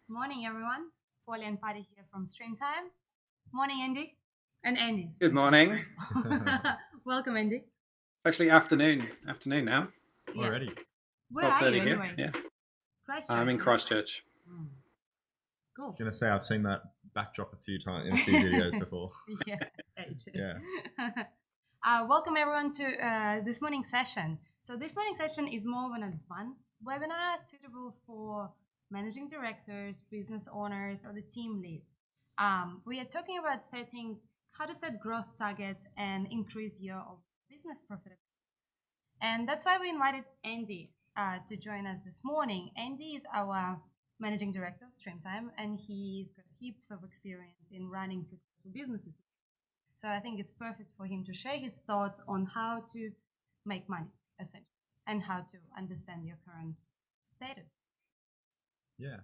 Morning, everyone. Polly and Patty here from Streamtime. Morning, Andy. And Andy. Good morning. Welcome, Andy. Actually, afternoon now. Yeah. Already. Where are you 12:30 here. anyway? Yeah, Christchurch. I'm in Christchurch. Mm. I was Cool. gonna say I've seen that backdrop a few times in a few videos before. Yeah. AJ. Yeah. Welcome everyone to this morning's session. So this morning's session is more of an advanced webinar suitable for managing directors, business owners, or the team leads. We are talking about how to set growth targets and increase your business profitability. And that's why we invited Andy to join us this morning. Andy is our managing director of Streamtime, and he's got heaps of experience in running successful businesses. So I think it's perfect for him to share his thoughts on how to make money, essentially, and how to understand your current status. Yeah.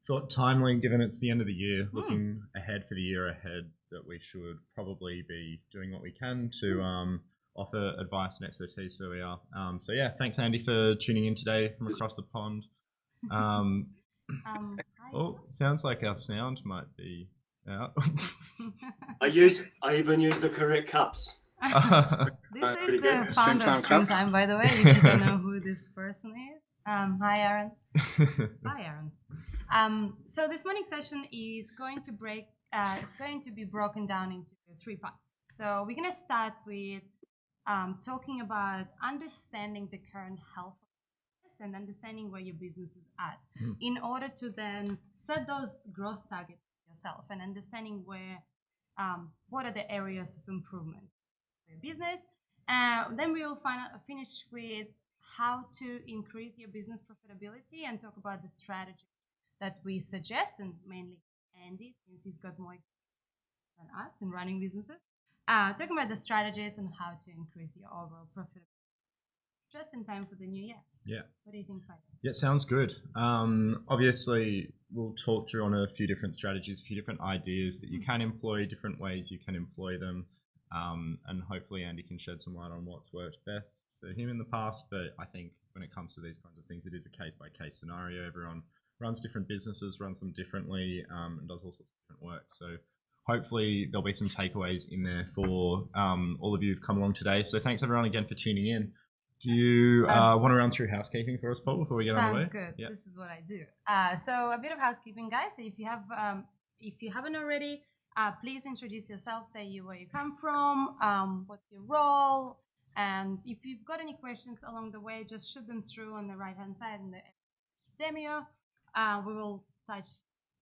Thought timely, given it's the end of the year, looking ahead for the year ahead, that we should probably be doing what we can to offer advice and expertise where we are. So yeah, thanks Andy for tuning in today from across the pond. Oh, sounds like our sound might be out. I even use the correct cups. This is Pretty the good. founder of Streamtime Streamtime, by the way, if you don't know who this person is. Hi, Aaron. Hi, Aaron. So this morning's session is going to be broken down into three parts. So we're going to start with talking about understanding the current health of business and understanding where your business is at in order to then set those growth targets for yourself and understanding what are the areas of improvement for your business. Then we will finish with how to increase your business profitability and talk about the strategy that we suggest, and mainly Andy, since he's got more experience than us in running businesses. Talking about the strategies and how to increase your overall profitability just in time for the new year. Yeah. What do you think, Patty? Yeah, sounds good. Obviously, we'll talk through on a few different strategies, a few different ideas that you can employ, different ways you can employ them. And hopefully Andy can shed some light on what's worked best for him in the past. But I think when it comes to these kinds of things, it is a case-by-case scenario. Everyone runs different businesses, runs them differently, and does all sorts of different work. So hopefully there'll be some takeaways in there for all of you who've come along today. So thanks everyone again for tuning in. Do you want to run through housekeeping for us, Paul, before we get on the way? Sounds good. Yep. This is what I do. So a bit of housekeeping, guys. If you haven't already, please introduce yourself. Say where you come from, what's your role, and if you've got any questions along the way, just shoot them through on the right-hand side in the demo. We will touch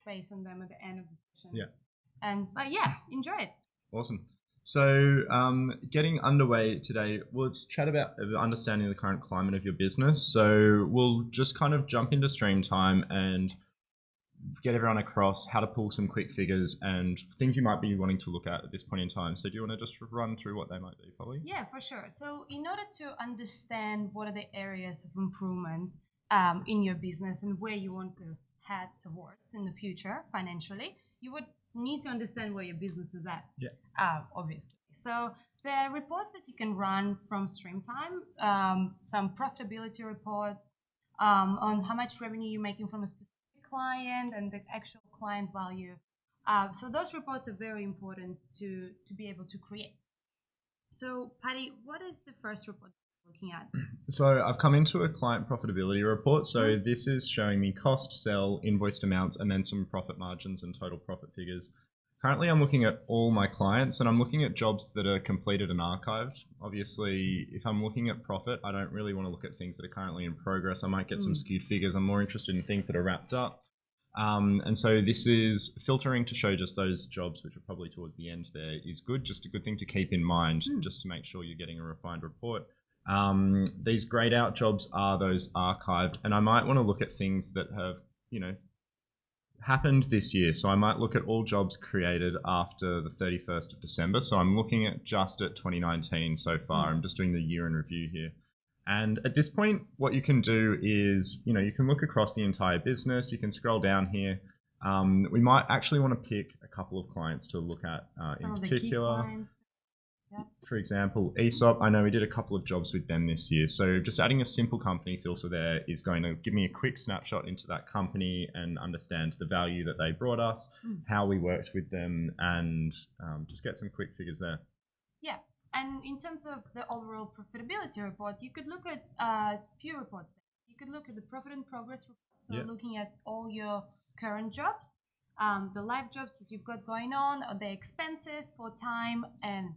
base on them at the end of the session. Yeah. But yeah, enjoy it. Awesome. So getting underway today, let's chat about understanding the current climate of your business. So we'll just kind of jump into Streamtime and get everyone across how to pull some quick figures and things you might be wanting to look at this point in time. So do you want to just run through what they might be, Polly? Yeah, for sure. So in order to understand what are the areas of improvement in your business and where you want to head towards in the future financially, you would need to understand where your business is at. Yeah. Obviously. So there are reports that you can run from Streamtime, some profitability reports on how much revenue you're making from a specific client and the actual client value. So those reports are very important to be able to create. So Patty, what is the first report you're looking at? So I've come into a client profitability report. So this is showing me cost, sell, invoiced amounts, and then some profit margins and total profit figures. Currently, I'm looking at all my clients and I'm looking at jobs that are completed and archived. Obviously, if I'm looking at profit, I don't really want to look at things that are currently in progress. I might get some skewed figures. I'm more interested in things that are wrapped up. And so this is filtering to show just those jobs, which are probably towards the end there, is good. Just a good thing to keep in mind, just to make sure you're getting a refined report. These grayed out jobs are those archived, and I might want to look at things that have, happened this year. So I might look at all jobs created after the 31st of December. So I'm looking at just at 2019 so far. I'm just doing the year in review here. And at this point, what you can do is, you can look across the entire business. You can scroll down here. We might actually want to pick a couple of clients to look at in particular. For example, ESOP, I know we did a couple of jobs with them this year. So just adding a simple company filter there is going to give me a quick snapshot into that company and understand the value that they brought us, how we worked with them, and just get some quick figures there. Yeah. And in terms of the overall profitability report, you could look at a few reports. You could look at the profit and progress report, so looking at all your current jobs, the live jobs that you've got going on, or the expenses for time and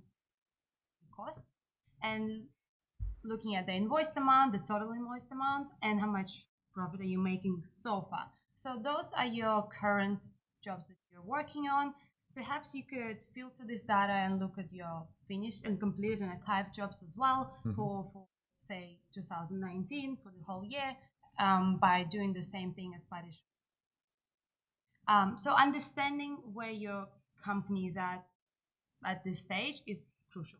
cost, and looking at the invoiced amount, the total invoiced amount, and how much profit are you making so far. So those are your current jobs that you're working on. Perhaps you could filter this data and look at your finished and completed and archived jobs as well for say 2019 for the whole year, by doing the same thing as Paddy showed. So understanding where your company is at this stage is crucial.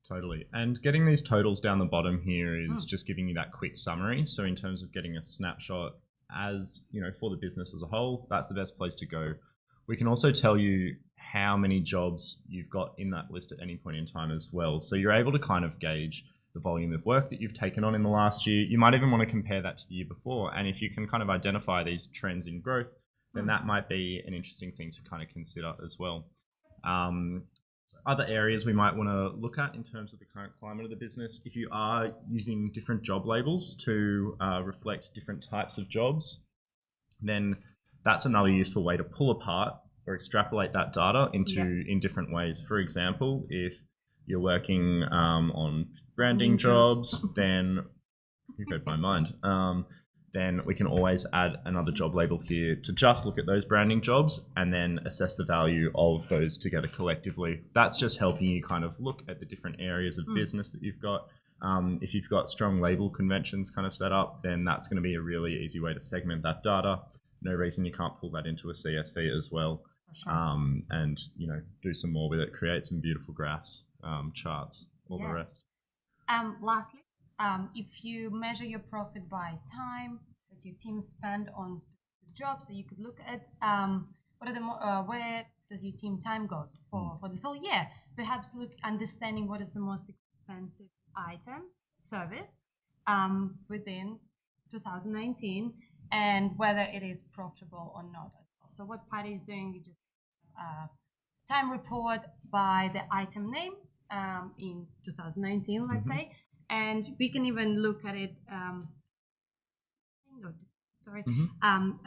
Totally. And getting these totals down the bottom here is just giving you that quick summary. So in terms of getting a snapshot as, for the business as a whole, that's the best place to go. We can also tell you how many jobs you've got in that list at any point in time as well. So you're able to kind of gauge the volume of work that you've taken on in the last year. You might even want to compare that to the year before. And if you can kind of identify these trends in growth, then that might be an interesting thing to kind of consider as well. Other areas we might want to look at in terms of the current climate of the business, if you are using different job labels to reflect different types of jobs, then that's another useful way to pull apart or extrapolate that data in different ways. For example, if you're working on branding jobs, then you read my mind. Then we can always add another job label here to just look at those branding jobs and then assess the value of those together collectively. That's just helping you kind of look at the different areas of business that you've got. If you've got strong label conventions kind of set up, then that's going to be a really easy way to segment that data. No reason you can't pull that into a CSV as well. And, do some more with it, create some beautiful graphs, charts, all the rest. Lastly, if you measure your profit by time that your team spend on specific jobs, so you could look at what are the where does your team time goes for this whole year. Perhaps understanding what is the most expensive item, service within 2019, and whether it is profitable or not as well. So what Paddy is doing, you just time report by the item name in 2019, let's say. And we can even look at it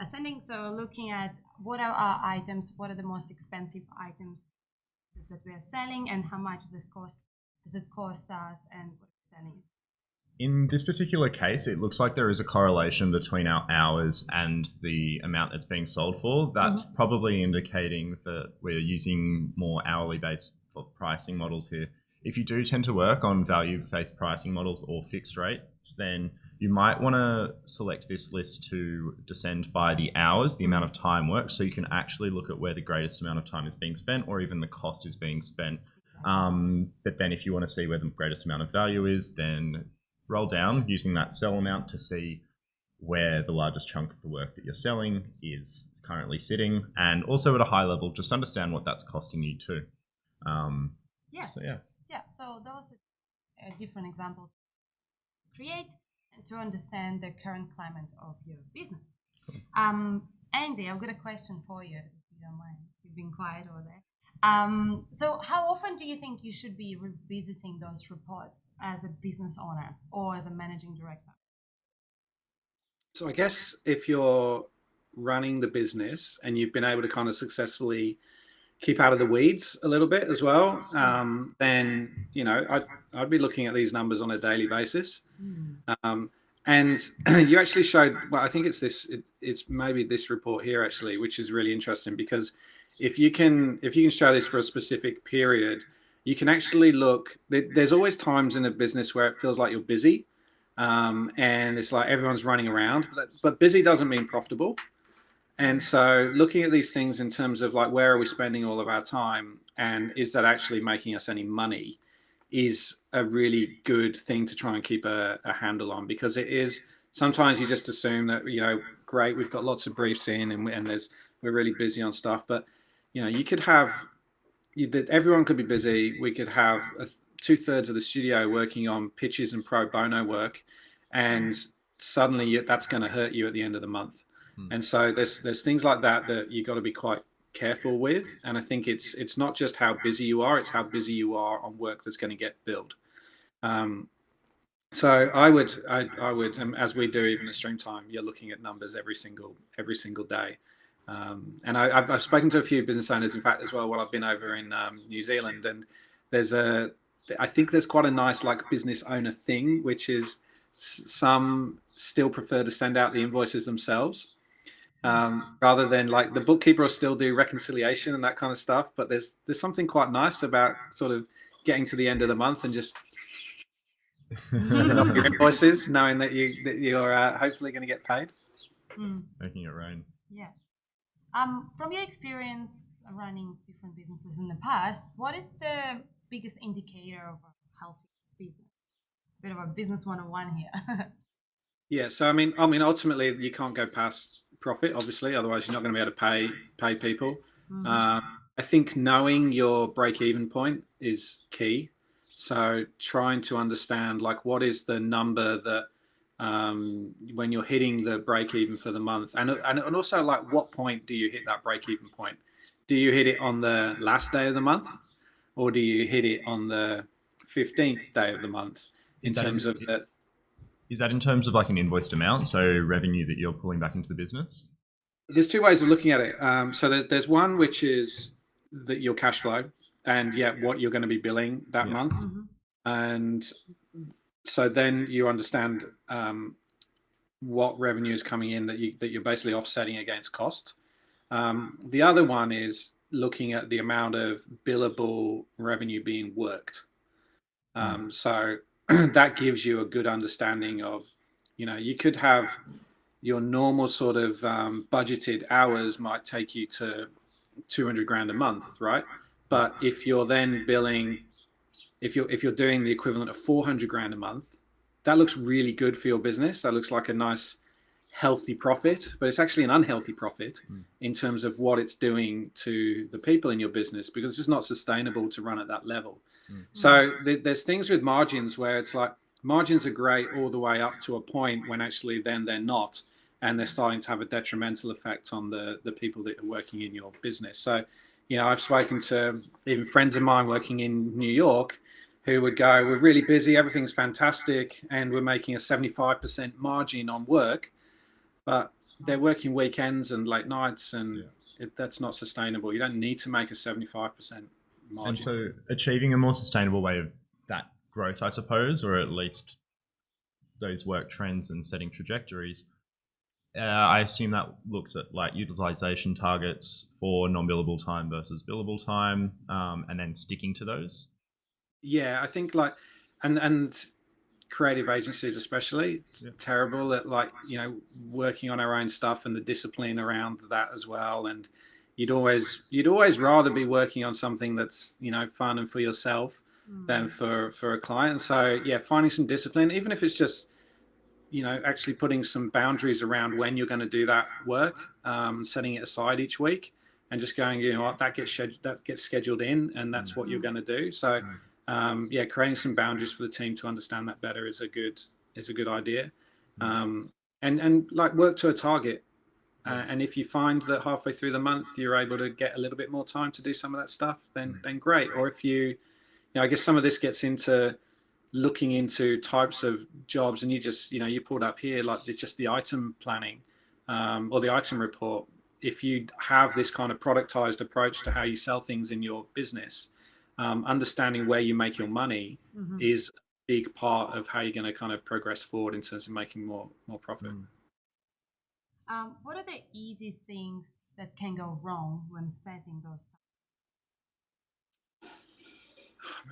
ascending. So looking at what are our items, what are the most expensive items that we are selling, and how much does it cost us, and what we're selling. In this particular case, it looks like there is a correlation between our hours and the amount that's being sold for. That's probably indicating that we're using more hourly based pricing models here. If you do tend to work on value-based pricing models or fixed rates, then you might want to select this list to descend by the hours, the amount of time worked, so you can actually look at where the greatest amount of time is being spent or even the cost is being spent. But then if you want to see where the greatest amount of value is, then roll down using that sell amount to see where the largest chunk of the work that you're selling is currently sitting, and also at a high level, just understand what that's costing you too. So those are different examples to create and to understand the current climate of your business. Andy, I've got a question for you, if you don't mind. You've been quiet over there. So how often do you think you should be revisiting those reports as a business owner or as a managing director? So I guess if you're running the business and you've been able to kind of successfully keep out of the weeds a little bit as well, then I'd be looking at these numbers on a daily basis. And you actually showed, well, I think it's maybe this report here actually, which is really interesting, because if you can show this for a specific period, you can actually look. There's always times in a business where it feels like you're busy, and it's like everyone's running around, but busy doesn't mean profitable. And so looking at these things in terms of like, where are we spending all of our time, and is that actually making us any money, is a really good thing to try and keep a handle on, because it is, sometimes you just assume that, great, we've got lots of briefs in and we're really busy on stuff, but you could have everyone could be busy. We could have 2/3 of the studio working on pitches and pro bono work, and suddenly that's going to hurt you at the end of the month. And so there's things like that you got to be quite careful with. And I think it's not just how busy you are; it's how busy you are on work that's going to get billed. So I would, as we do even the stream time, you're looking at numbers every single day. And I've spoken to a few business owners, in fact, as well, while I've been over in New Zealand, and I think there's quite a nice like business owner thing, which is some still prefer to send out the invoices themselves, rather than like the bookkeeper will still do reconciliation and that kind of stuff. But there's something quite nice about sort of getting to the end of the month and just sending off your invoices, knowing that you're hopefully going to get paid. Making it rain. Yeah. From your experience running different businesses in the past, what is the biggest indicator of a healthy business? Bit of a business 101 here. Yeah. So I mean, ultimately, you can't go past profit, obviously, otherwise you're not going to be able to pay people. I think knowing your break-even point is key. So trying to understand like what is the number that when you're hitting the break even for the month, and also like what point do you hit that break even point? Do you hit it on the last day of the month, or do you hit it on the 15th day of the month? Is that in terms of like an invoiced amount, so revenue that you're pulling back into the business? There's two ways of looking at it. So there's one which is that your cash flow and what you're going to be billing that month, and so then you understand what revenue is coming in that you're basically offsetting against cost. The other one is looking at the amount of billable revenue being worked. So that gives you a good understanding of, you could have your normal sort of budgeted hours might take you to 200 grand a month, right? But if you're then billing, if you're doing the equivalent of 400 grand a month, that looks really good for your business. That looks like a nice, healthy profit, but it's actually an unhealthy profit in terms of what it's doing to the people in your business, because it's just not sustainable to run at that level. So there's things with margins where it's like margins are great all the way up to a point when actually then they're not, and they're starting to have a detrimental effect on the people that are working in your business. So, I've spoken to even friends of mine working in New York who would go, we're really busy, everything's fantastic, and we're making a 75% margin on work, but they're working weekends and late nights, and that's not sustainable. You don't need to make a 75% margin. And so achieving a more sustainable way of that growth, I suppose, or at least those work trends and setting trajectories, I assume that looks at like utilization targets for non-billable time versus billable time, and then sticking to those. Yeah, I think like, and creative agencies especially, terrible at like, working on our own stuff and the discipline around that as well. And you'd always rather be working on something that's, fun and for yourself than for a client. So finding some discipline, even if it's just, actually putting some boundaries around when you're going to do that work, setting it aside each week and just going, what, that gets scheduled in, and that's what you're going to do. So creating some boundaries for the team to understand that better is a good idea. And like work to a target. And if you find that halfway through the month you're able to get a little bit more time to do some of that stuff, then great. Or if I guess some of this gets into looking into types of jobs, and you just, you pulled up here like just the item planning or the item report. If you have this kind of productized approach to how you sell things in your business, understanding where you make your money is a big part of how you're going to kind of progress forward in terms of making more profit. What are the easy things that can go wrong when setting those targets?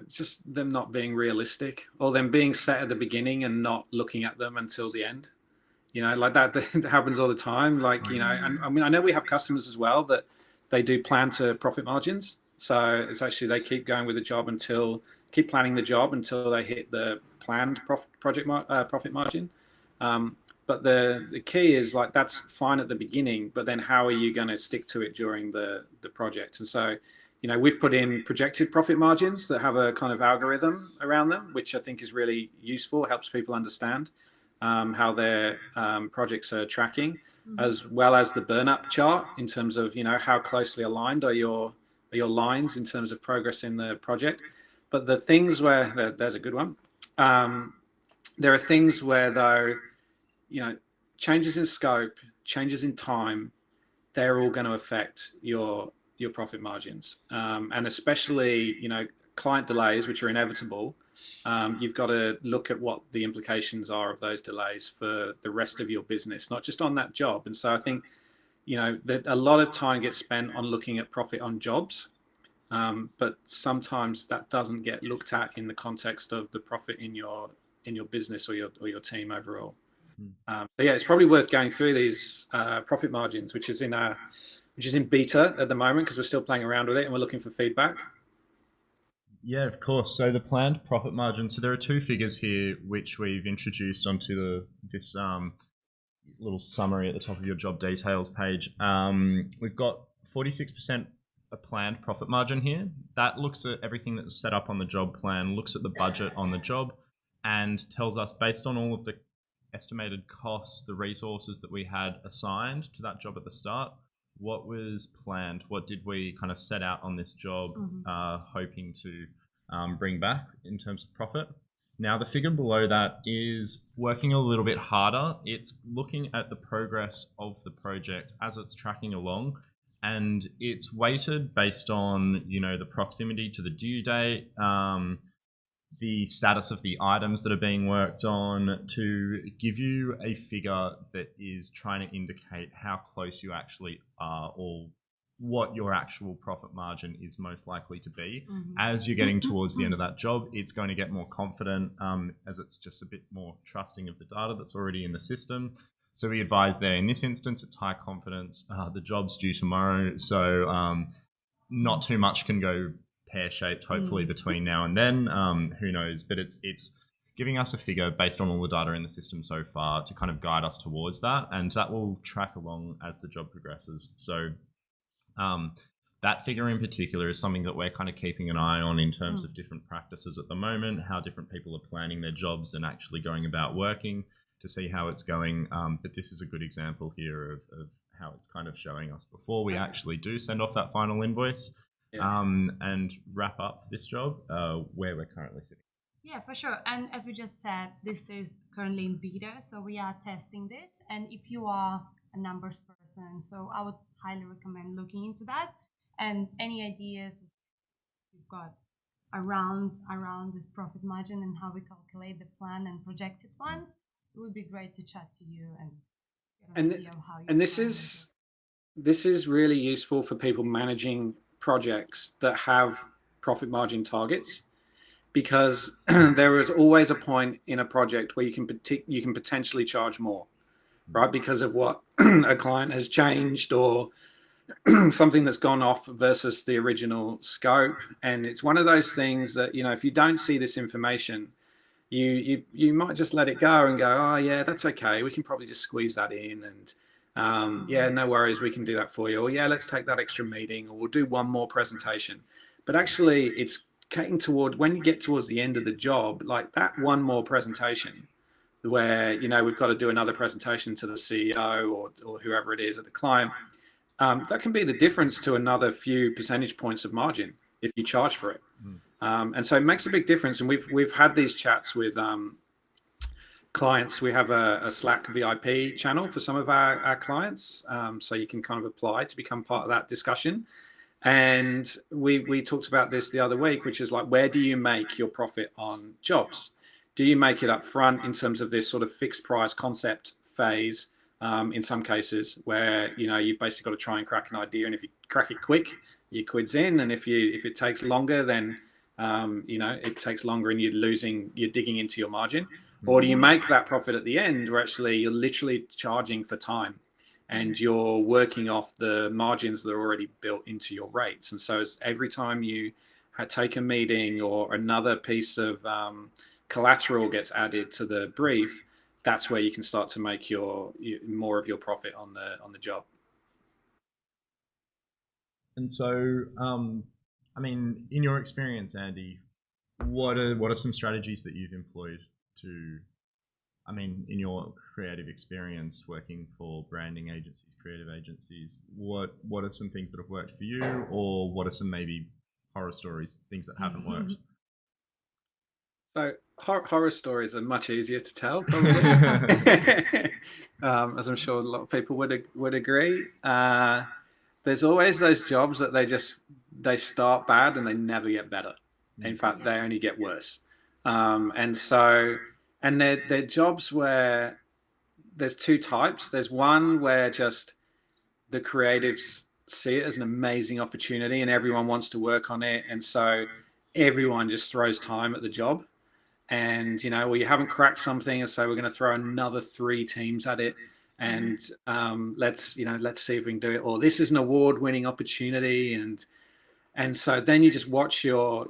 It's just them not being realistic, or them being set at the beginning and not looking at them until the end. Like that happens all the time. Like, and I mean, I know we have customers as well that they do plan to profit margins. So it's actually, they keep going with the job keep planning the job until they hit the planned profit margin. But the key is like, that's fine at the beginning, but then how are you going to stick to it during the project? And so, we've put in projected profit margins that have a kind of algorithm around them, which I think is really useful, helps people understand how their projects are tracking, as well as the burn-up chart in terms of, how closely aligned are your lines in terms of progress in the project. But the things where, there's a good one. There are things where, though, changes in scope, changes in time, they're all going to affect your profit margins, and especially client delays, which are inevitable. You've got to look at what the implications are of those delays for the rest of your business, not just on that job. And so I think that a lot of time gets spent on looking at profit on jobs, but sometimes that doesn't get looked at in the context of the profit in your business or your team overall. So yeah, it's probably worth going through these profit margins, which is in beta at the moment because we're still playing around with it and we're looking for feedback. Yeah, of course. So the planned profit margin. So there are two figures here which we've introduced onto this little summary at the top of your job details page. We've got 46% a planned profit margin here. That looks at everything that's set up on the job plan, looks at the budget on the job, and tells us, based on all of the estimated costs, the resources that we had assigned to that job at the start, what was planned, what did we kind of set out on this job hoping to bring back in terms of profit. Now the figure below that is working a little bit harder. It's looking at the progress of the project as it's tracking along, and it's weighted based on the proximity to the due date, the status of the items that are being worked on, to give you a figure that is trying to indicate how close you actually are, or what your actual profit margin is most likely to be. As you're getting towards the end of that job, it's going to get more confident, as it's just a bit more trusting of the data that's already in the system. So we advise there, in this instance, it's high confidence. The job's due tomorrow, so not too much can go pear-shaped, hopefully, between now and then. Who knows? But it's giving us a figure based on all the data in the system so far to kind of guide us towards that, and that will track along as the job progresses. So that figure in particular is something that we're kind of keeping an eye on in terms of different practices at the moment, how different people are planning their jobs and actually going about working, to see how it's going. But this is a good example here of how it's kind of showing us before we actually do send off that final invoice. And wrap up this job where we're currently sitting. Yeah, for sure. And as we just said, this is currently in beta, so we are testing this. And if you are a numbers person, so I would highly recommend looking into that. And any ideas you've got around this profit margin and how we calculate the plan and projected ones, it would be great to chat to you and get an idea of how you. And this is really useful for people managing projects that have profit margin targets, because there is always a point in a project where you can potentially charge more, right? Because of what a client has changed or something that's gone off versus the original scope. And it's one of those things that, if you don't see this information, you might just let it go and go, oh yeah, that's okay, we can probably just squeeze that in, and yeah, no worries, we can do that for you. Or yeah, let's take that extra meeting, or we'll do one more presentation. But actually, it's getting toward, when you get towards the end of the job, like that one more presentation where, we've got to do another presentation to the CEO or whoever it is at the client, that can be the difference to another few percentage points of margin if you charge for it. And so it makes a big difference. And we've had these chats with clients. We have a Slack VIP channel for some of our clients, so you can kind of apply to become part of that discussion. And we talked about this the other week, which is like, where do you make your profit on jobs? Do you make it up front in terms of this sort of fixed price concept phase, in some cases where you've basically got to try and crack an idea, and if you crack it quick, your quid's in, and if it takes longer, then it takes longer and you're digging into your margin? Or do you make that profit at the end where actually you're literally charging for time and you're working off the margins that are already built into your rates? And so every time you take a meeting or another piece of collateral gets added to the brief, that's where you can start to make more of your profit on the job. And so I mean, in your experience, Andy, what are some strategies that you've employed to, I mean, in your creative experience working for branding agencies, creative agencies, what are some things that have worked for you, or what are some maybe horror stories, things that haven't worked? So horror stories are much easier to tell, probably, as I'm sure a lot of people would agree. There's always those jobs that they start bad and they never get better. In fact, they only get worse. And they're jobs where there's two types. There's one where just the creatives see it as an amazing opportunity and everyone wants to work on it, and so everyone just throws time at the job. And well, you haven't cracked something, and so we're going to throw another 3 teams at it, and let's see if we can do it. Or this is an award-winning opportunity, and so then you just watch your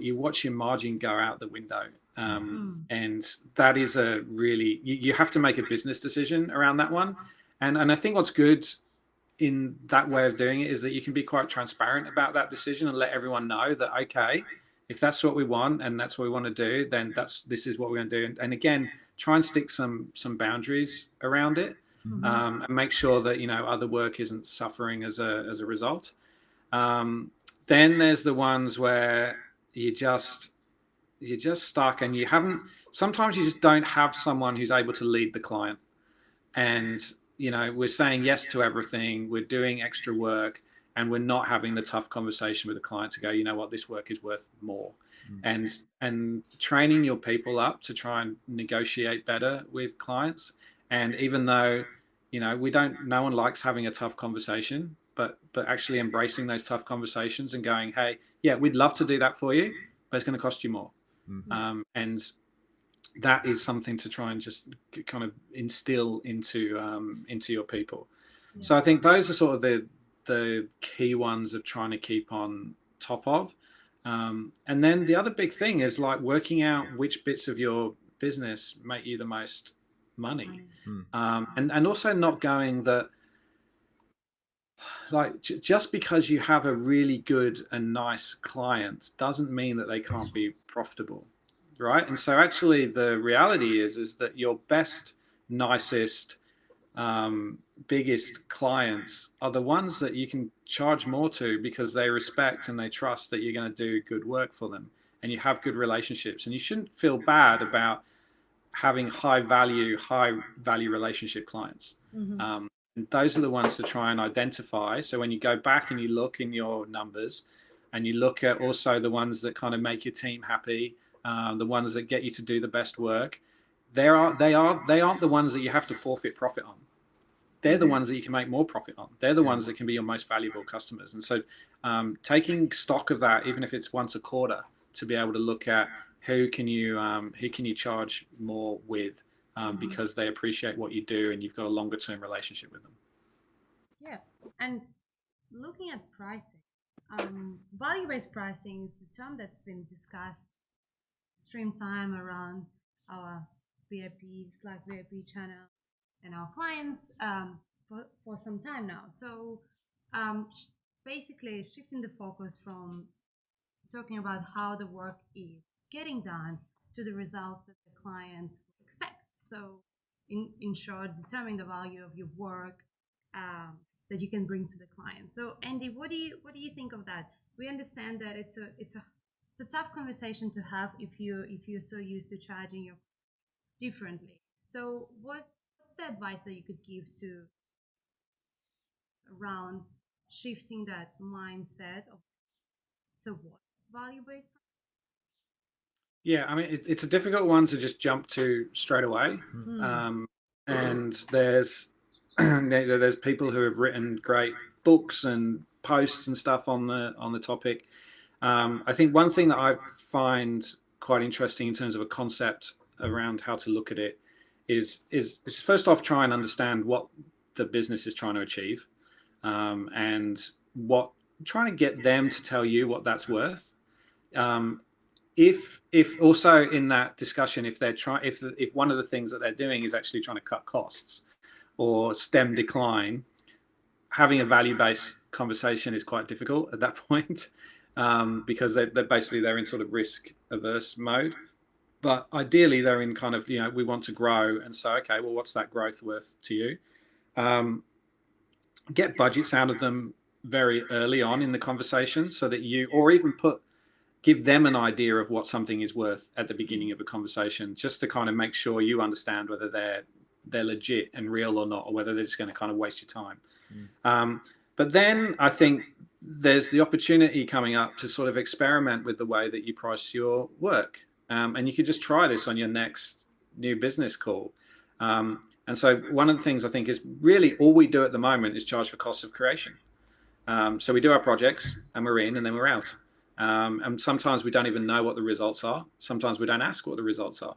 margin go out the window, and that is a really you have to make a business decision around that one. And I think what's good in that way of doing it is that you can be quite transparent about that decision and let everyone know that, okay, if that's what we want and that's what we want to do, then this is what we're going to do. And again, try and stick some boundaries around it, and make sure that other work isn't suffering as a result. Then there's the ones where you're just stuck, and sometimes you just don't have someone who's able to lead the client. And we're saying yes to everything, we're doing extra work, and we're not having the tough conversation with the client to go, what, this work is worth more. And training your people up to try and negotiate better with clients. And even though no one likes having a tough conversation, but actually embracing those tough conversations and going, hey, yeah, we'd love to do that for you, but it's going to cost you more. And that is something to try and just kind of instill into your people. So I think those are sort of the key ones of trying to keep on top of. And then the other big thing is like working out which bits of your business make you the most money. And also not going that, like, just because you have a really good and nice client doesn't mean that they can't be profitable, right? And so actually the reality is that your best, nicest, biggest clients are the ones that you can charge more to because they respect and they trust that you're going to do good work for them, and you have good relationships. And you shouldn't feel bad about having high value relationship clients. And those are the ones to try and identify. So when you go back and you look in your numbers and you look at also the ones that kind of make your team happy, the ones that get you to do the best work, they aren't the ones that you have to forfeit profit on. They're the ones that you can make more profit on. They're the ones that can be your most valuable customers. And so taking stock of that, even if it's once a quarter, to be able to look at who can you charge more with, because they appreciate what you do and you've got a longer term relationship with them. Yeah, and looking at pricing, value-based pricing is the term that's been discussed stream time around our VIP channel and our clients for some time now. So basically shifting the focus from talking about how the work is getting done to the results that the client expects. So in short, determine the value of your work that you can bring to the client. So Andy, what do you think of that? We understand that it's a tough conversation to have if you're so used to charging your differently. So what's the advice that you could give to around shifting that mindset of towards value-based? Yeah, I mean, it's a difficult one to just jump to straight away. And there's there's people who have written great books and posts and stuff on the topic. I think one thing that I find quite interesting in terms of a concept around how to look at it is first off, try and understand what the business is trying to achieve, and trying to get them to tell you what that's worth. If also in that discussion, if one of the things that they're doing is actually trying to cut costs or stem decline, having a value-based conversation is quite difficult at that point. because they're in sort of risk averse mode. But ideally, they're in kind of, we want to grow. And so, okay, well, what's that growth worth to you? Get budgets out of them very early on in the conversation so that or even give them an idea of what something is worth at the beginning of a conversation, just to kind of make sure you understand whether they're legit and real or not, or whether they're just going to kind of waste your time. But then I think there's the opportunity coming up to sort of experiment with the way that you price your work. And you could just try this on your next new business call. And so one of the things I think is really all we do at the moment is charge for costs of creation. So we do our projects and we're in and then we're out. And sometimes we don't even know what the results are. Sometimes we don't ask what the results are.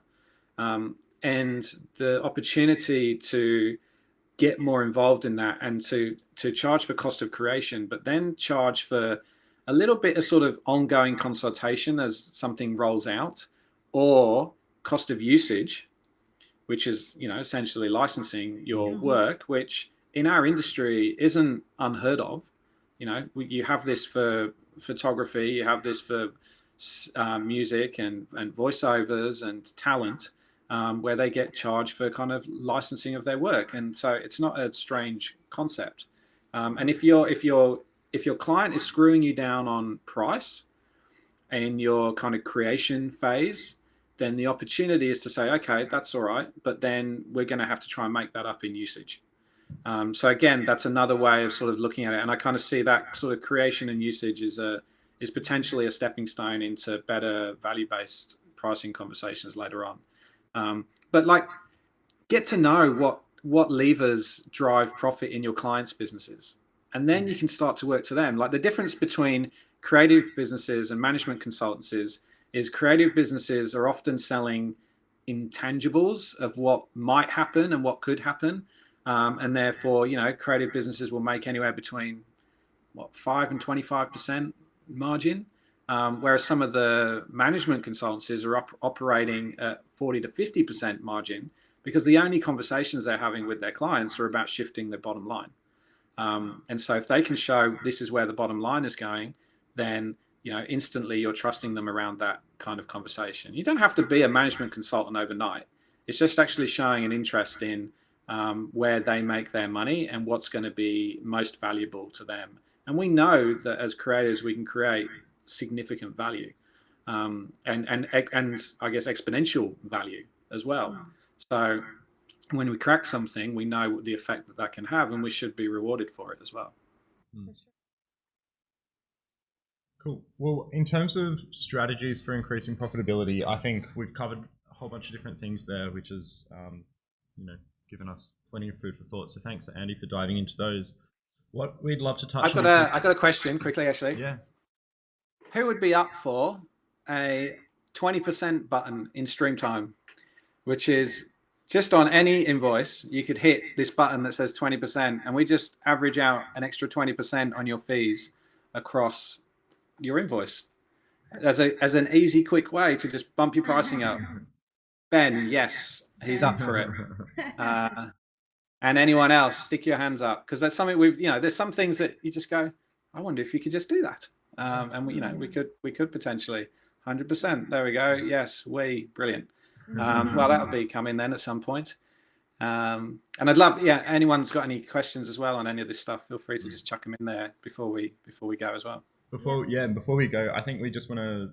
And the opportunity to get more involved in that and to charge for cost of creation, but then charge for a little bit of sort of ongoing consultation as something rolls out, or cost of usage, which is, essentially licensing your work, which in our industry isn't unheard of. You have this for photography, you have this for music and voiceovers and talent, where they get charged for kind of licensing of their work. And so it's not a strange concept. And if your client is screwing you down on price in your kind of creation phase, then the opportunity is to say, okay, that's all right, but then we're going to have to try and make that up in usage. So again, that's another way of sort of looking at it. And I kind of see that sort of creation and usage is potentially a stepping stone into better value-based pricing conversations later on. But get to know what levers drive profit in your clients' businesses. And then you can start to work to them. Like the difference between creative businesses and management consultancies is creative businesses are often selling intangibles of what might happen and what could happen. And therefore, creative businesses will make anywhere between 5 and 25% margin. Whereas some of the management consultancies are operating at 40 to 50% margin, because the only conversations they're having with their clients are about shifting their bottom line. And so if they can show this is where the bottom line is going, then instantly you're trusting them around that kind of conversation. You don't have to be a management consultant overnight. It's just actually showing an interest in where they make their money and what's going to be most valuable to them. And we know that as creators, we can create significant value, and I guess exponential value as well. So when we crack something, we know the effect that can have, and we should be rewarded for it as well. Cool. Well, in terms of strategies for increasing profitability, I think we've covered a whole bunch of different things there, which has, given us plenty of food for thought. So thanks for Andy for diving into those. What we'd love to touch on. I've got a question quickly, actually. Yeah. Who would be up for a 20% button in stream time, which is just on any invoice, you could hit this button that says 20%, and we just average out an extra 20% on your fees across your invoice as an easy, quick way to just bump your pricing up. Ben, yes, he's up for it. And anyone else, stick your hands up, because that's something there's some things that you just go, I wonder if you could just do that. And we could potentially 100%. There we go. Yes, brilliant. Well, that'll be coming then at some point. And I'd love, anyone's got any questions as well on any of this stuff, feel free to just chuck them in there before we go as well. Before we go, I think we just want to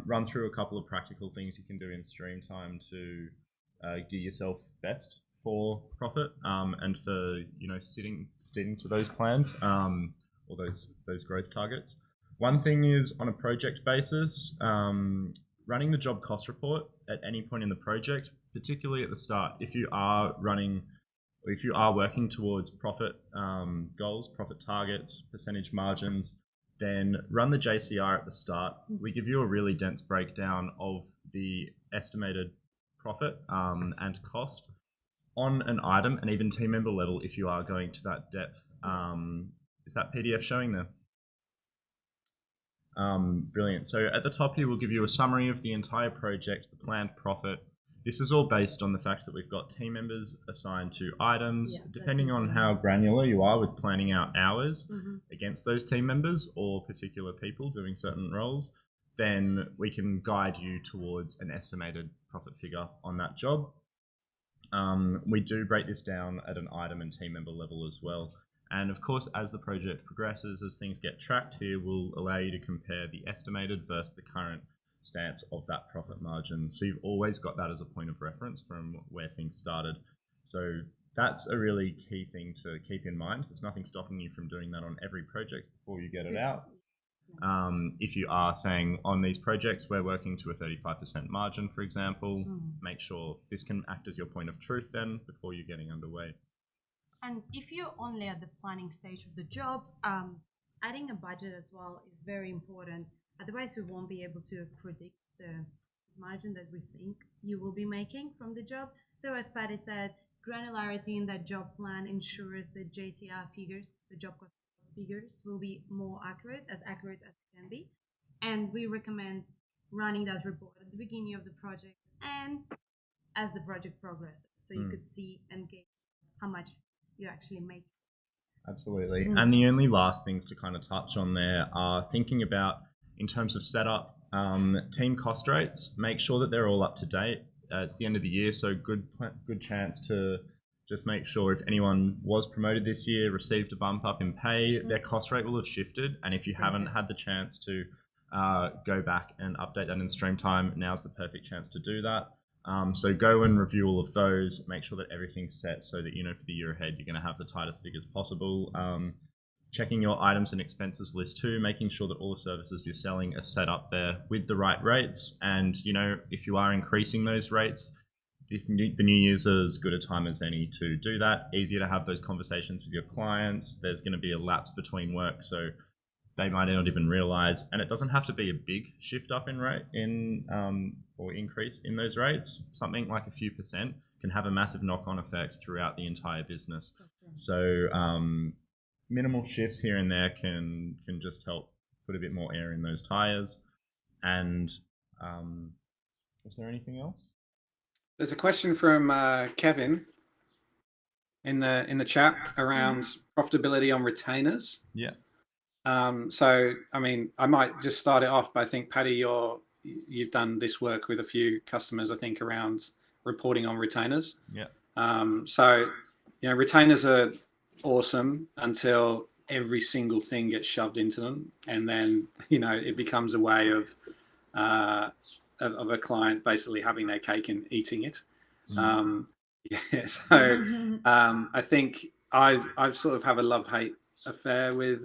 run through a couple of practical things you can do in stream time to get yourself best for profit, and for sitting to those plans, or those growth targets. One thing is, on a project basis, running the job cost report at any point in the project, particularly at the start, if you are working towards profit goals, profit targets, percentage margins, then run the JCR at the start. We give you a really dense breakdown of the estimated profit and cost on an item, and even team member level if you are going to that depth. Is that PDF showing there? Brilliant. So at the top here, we'll give you a summary of the entire project, the planned profit. This is all based on the fact that we've got team members assigned to items. Depending on how granular you are with planning out hours, against those team members or particular people doing certain roles, then we can guide you towards an estimated profit figure on that job. We do break this down at an item and team member level as well. And of course, as the project progresses, as things get tracked here, we'll allow you to compare the estimated versus the current stance of that profit margin. So you've always got that as a point of reference from where things started. So that's a really key thing to keep in mind. There's nothing stopping you from doing that on every project before you get it out. If you are saying on these projects we're working to a 35% margin, for example, make sure this can act as your point of truth then before you're getting underway. And if you're only at the planning stage of the job, adding a budget as well is very important. Otherwise, we won't be able to predict the margin that we think you will be making from the job. So as Patty said, granularity in that job plan ensures that JCR figures, the job cost figures, will be more accurate as it can be. And we recommend running that report at the beginning of the project and as the project progresses, so you could see and gauge how much you actually make. Absolutely. And the only last things to kind of touch on there are thinking about, in terms of setup, team cost rates. Make sure that they're all up to date. It's the end of the year, so good chance to just make sure if anyone was promoted this year, received a bump up in pay, their cost rate will have shifted. And if you haven't had the chance to go back and update that in Streamtime, now's the perfect chance to do that. So go and review all of those, make sure that everything's set so that you know for the year ahead you're going to have the tightest figures possible. Checking your items and expenses list too, making sure that all the services you're selling are set up there with the right rates. And you know, if you are increasing those rates, the new year's as good a time as any to do that. Easier to have those conversations with your clients. There's going to be a lapse between work, so they might not even realize, and it doesn't have to be a big shift up in rate or increase in those rates. Something like a few percent can have a massive knock-on effect throughout the entire business. So minimal shifts here and there can just help put a bit more air in those tires. And was there anything else? There's a question from Kevin in the chat around profitability on retainers. Yeah. So, I mean, I might just start it off, but I think, Patty, you've done this work with a few customers, I think, around reporting on retainers. Yeah. So, you know, retainers are awesome until every single thing gets shoved into them. And then, you know, it becomes a way of a client basically having their cake and eating it. Yeah. So I think I sort of have a love-hate affair with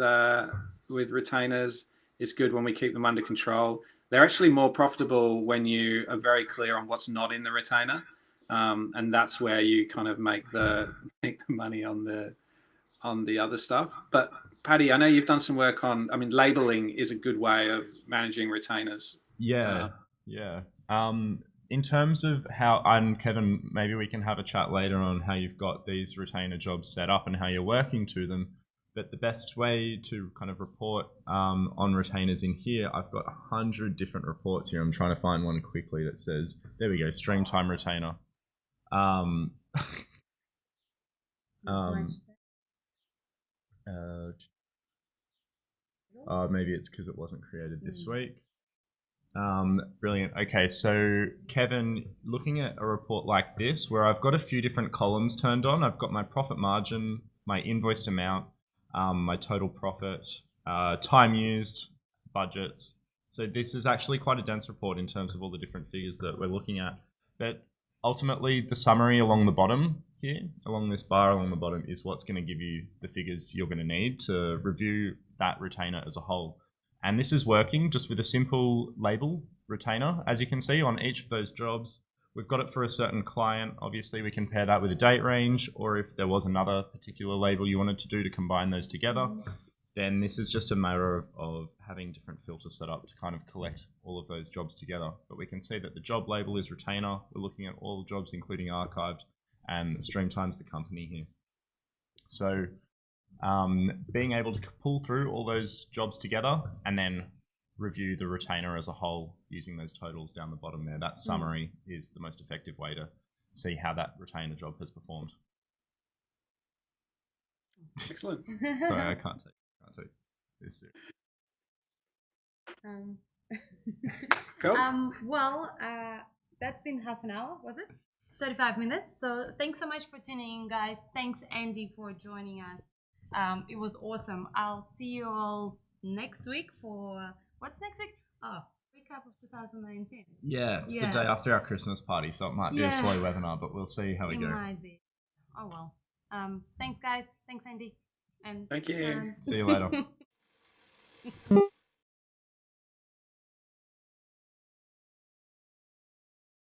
retainers. It's good when we keep them under control. They're actually more profitable when you are very clear on what's not in the retainer, and that's where you kind of make the money on the other stuff. But Patty, I know you've done some work on. I mean, labeling is a good way of managing retainers. Yeah. In terms of how, and Kevin, maybe we can have a chat later on how you've got these retainer jobs set up and how you're working to them. But the best way to kind of report on retainers in here, I've got 100 different reports here. I'm trying to find one quickly that says, there we go, stream time retainer. Maybe it's because it wasn't created this week. Brilliant. Okay, so Kevin, looking at a report like this, where I've got a few different columns turned on, I've got my profit margin, my invoiced amount, my total profit, time used, budgets. So this is actually quite a dense report in terms of all the different figures that we're looking at. But ultimately, the summary along the bottom here, along this bar along the bottom, is what's going to give you the figures you're going to need to review that retainer as a whole. And this is working just with a simple label retainer. As you can see on each of those jobs, we've got it for a certain client. Obviously, we can pair that with a date range, or if there was another particular label you wanted to do to combine those together, then this is just a matter of having different filters set up to kind of collect all of those jobs together. But we can see that the job label is retainer. We're looking at all jobs, including archived, and Streamtime's the company here. So being able to pull through all those jobs together and then review the retainer as a whole using those totals down the bottom there, that summary is the most effective way to see how that retainer job has performed. Excellent. Sorry, I can't take. This year. Cool. Well, that's been half an hour, was it? 35 minutes. So thanks so much for tuning in, guys. Thanks, Andy, for joining us. It was awesome. I'll see you all next week for what's next week? Oh, recap of 2019. Yeah, it's the Yeah. day after our Christmas party, so it might be a Yeah. slow webinar, but we'll see how we It go. might be. Oh well. Thanks, guys. Thanks, Andy. And Thank you. See you later.